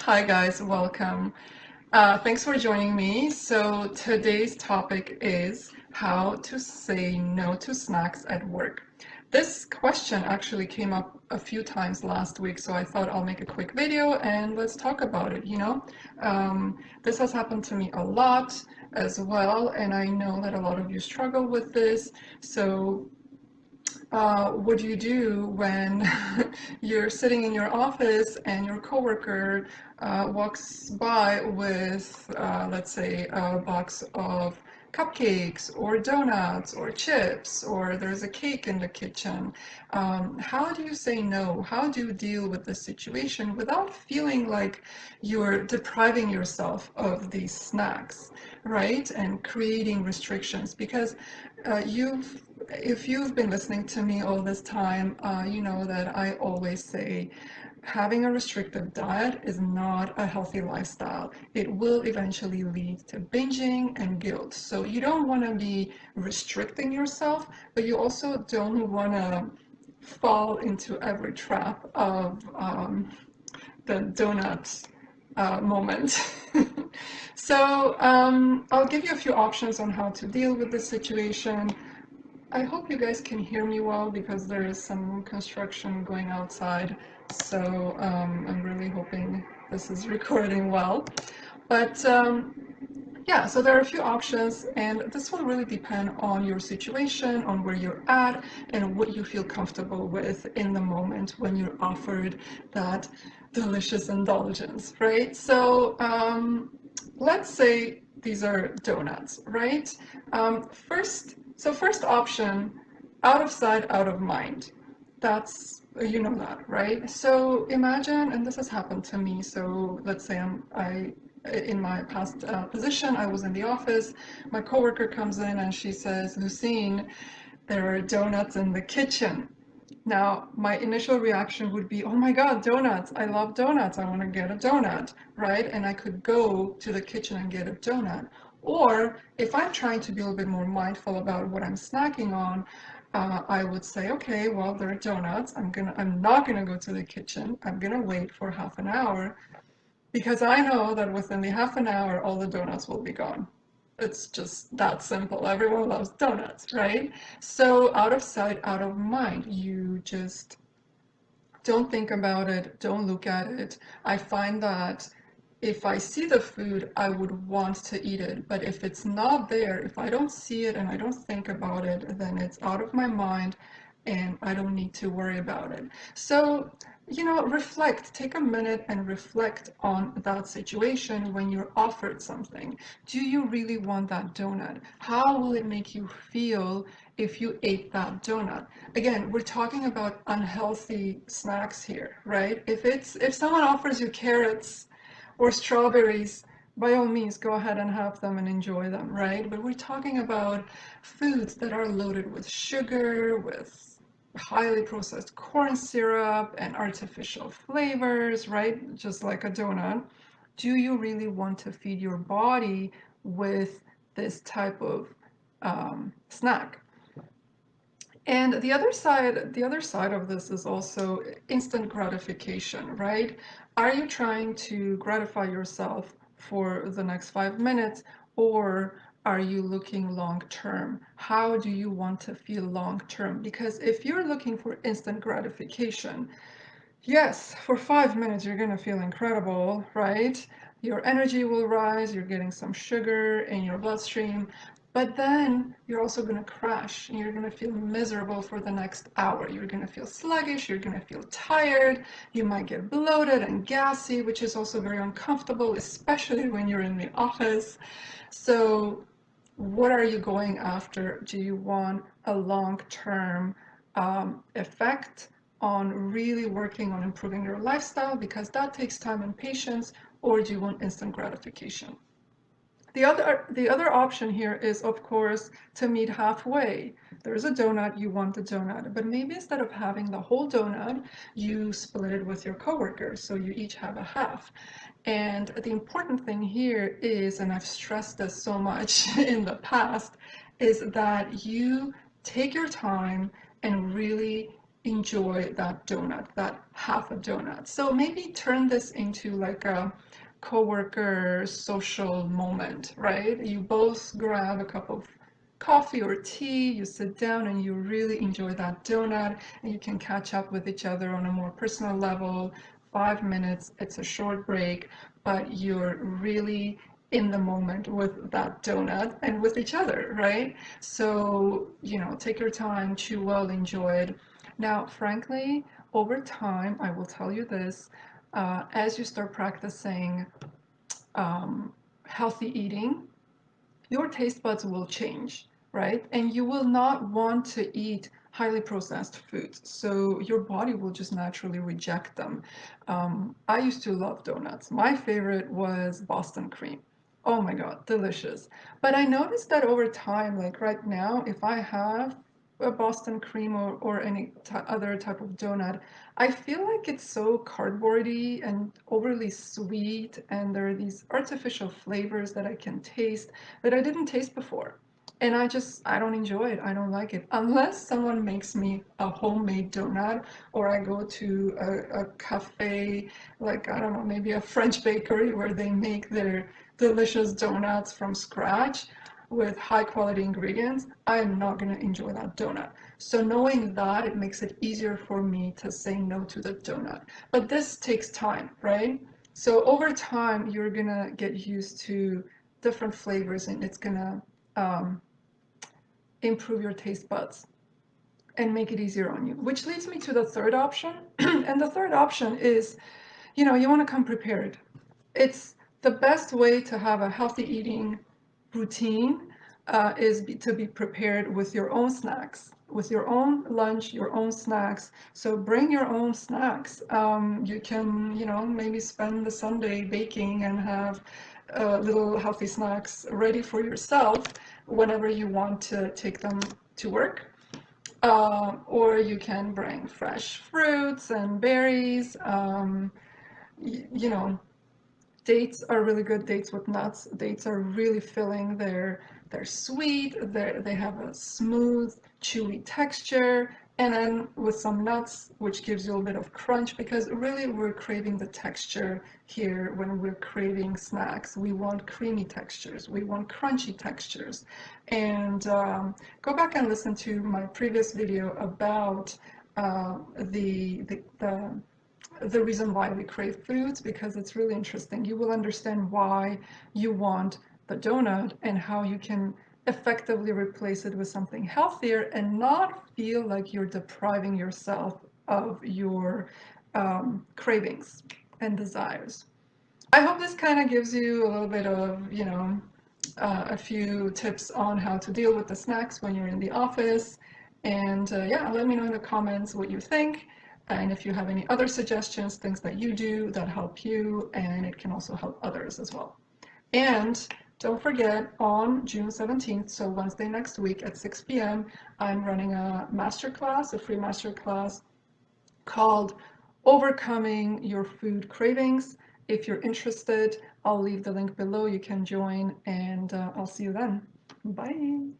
Hi guys, welcome. Thanks for joining me. So today's topic is how to say no to snacks at work. This question actually came up a few times last week, so I thought I'll make a quick video and let's talk about it, This has happened to me a lot as well, and I know that a lot of you struggle with this. So what do you do when you're sitting in your office and your coworker walks by with, let's say, a box of cupcakes or donuts or chips, or there's a cake in the kitchen? How do you say no? How do you deal with the situation without feeling like you're depriving yourself of these snacks, right? And creating restrictions because if you've been listening to me all this time, you know that I always say having a restrictive diet is not a healthy lifestyle. It will eventually lead to binging and guilt. So you don't want to be restricting yourself, but you also don't want to fall into every trap of the donut moment. So I'll give you a few options on how to deal with this situation. I hope you guys can hear me well because there is some construction going outside. So I'm really hoping this is recording well. But yeah, so there are a few options, and this will really depend on your situation, on where you're at, and what you feel comfortable with in the moment when you're offered that delicious indulgence, right? Let's say these are donuts, right? First option, out of sight, out of mind. That's, you know that, right? So imagine, and this has happened to me. So let's say in my past position, I was in the office. My coworker comes in and she says, "Lucine, there are donuts in the kitchen." Now, my initial reaction would be, "Oh my God, donuts! I love donuts. I want to get a donut," right? And I could go to the kitchen and get a donut. Or if I'm trying to be a little bit more mindful about what I'm snacking on, I would say, "Okay, well, there are donuts. I'm not gonna go to the kitchen. I'm gonna wait for half an hour because I know that within the half an hour, all the donuts will be gone." It's just that simple. Everyone loves donuts, right? So out of sight, out of mind. You just don't think about it, don't look at it. I find that if I see the food, I would want to eat it. But if it's not there, if I don't see it and I don't think about it, then it's out of my mind and I don't need to worry about it. So, reflect, take a minute and reflect on that situation when you're offered something. Do you really want that donut? How will it make you feel if you ate that donut? Again, we're talking about unhealthy snacks here, right? If someone offers you carrots or strawberries, by all means, go ahead and have them and enjoy them, right? But we're talking about foods that are loaded with sugar, with highly processed corn syrup and artificial flavors, right? Just like a donut. Do you really want to feed your body with this type of snack? And the other side of this is also instant gratification, right? Are you trying to gratify yourself for the next 5 minutes, or are you looking long term? How do you want to feel long term? Because if you're looking for instant gratification, yes, for 5 minutes you're gonna feel incredible, right? Your energy will rise, you're getting some sugar in your bloodstream, but then you're also gonna crash and you're gonna feel miserable for the next hour. You're gonna feel sluggish, you're gonna feel tired, you might get bloated and gassy, which is also very uncomfortable, especially when you're in the office. So, what are you going after? Do you want a long-term effect on really working on improving your lifestyle because that takes time and patience, or do you want instant gratification? The other option here is, of course, to meet halfway. There's a donut, you want the donut, but maybe instead of having the whole donut, you split it with your coworkers, so you each have a half. And the important thing here is, and I've stressed this so much in the past, is that you take your time and really enjoy that donut, that half a donut. So maybe turn this into like a coworker social moment, right? You both grab a cup of coffee or tea, you sit down and you really enjoy that donut, and you can catch up with each other on a more personal level. 5 minutes, it's a short break, but you're really in the moment with that donut and with each other, right? So, take your time, chew well, enjoy it. Now, frankly, over time, I will tell you this, as you start practicing um, healthy eating, your taste buds will change, right? And you will not want to eat highly processed foods. So your body will just naturally reject them. I used to love donuts. My favorite was Boston cream. Oh my God, delicious. But I noticed that over time, like right now, if I have a Boston cream or any other type of donut, I feel like it's so cardboardy and overly sweet, and there are these artificial flavors that I can taste that I didn't taste before. And I don't enjoy it. I don't like it. Unless someone makes me a homemade donut, or I go to a cafe, like, I don't know, maybe a French bakery where they make their delicious donuts from scratch with high quality ingredients, I am not going to enjoy that donut. So knowing that, it makes it easier for me to say no to the donut. But this takes time, right? So over time, you're going to get used to different flavors, and it's going to improve your taste buds and make it easier on you. Which leads me to the third option. And the third option is, you want to come prepared. It's the best way to have a healthy eating routine to be prepared with your own snacks, with your own lunch, your own snacks. So bring your own snacks. You can, maybe spend the Sunday baking and have little healthy snacks ready for yourself whenever you want to take them to work. Or you can bring fresh fruits and berries. You know, dates are really good. Dates with nuts. Dates are really filling. They're sweet. They have a smooth, chewy texture. And then with some nuts, which gives you a bit of crunch, because really we're craving the texture here when we're craving snacks. We want creamy textures. We want crunchy textures. And go back and listen to my previous video about the reason why we crave foods, because it's really interesting. You will understand why you want the donut and how you can effectively replace it with something healthier and not feel like you're depriving yourself of your cravings and desires. I hope this kind of gives you a little bit of, a few tips on how to deal with the snacks when you're in the office. And yeah, let me know in the comments what you think. And if you have any other suggestions, things that you do that help you, and it can also help others as well. And don't forget, on June 17th, so Wednesday next week at 6 p.m., I'm running a masterclass, a free masterclass called Overcoming Your Food Cravings. If you're interested, I'll leave the link below. You can join, and I'll see you then. Bye.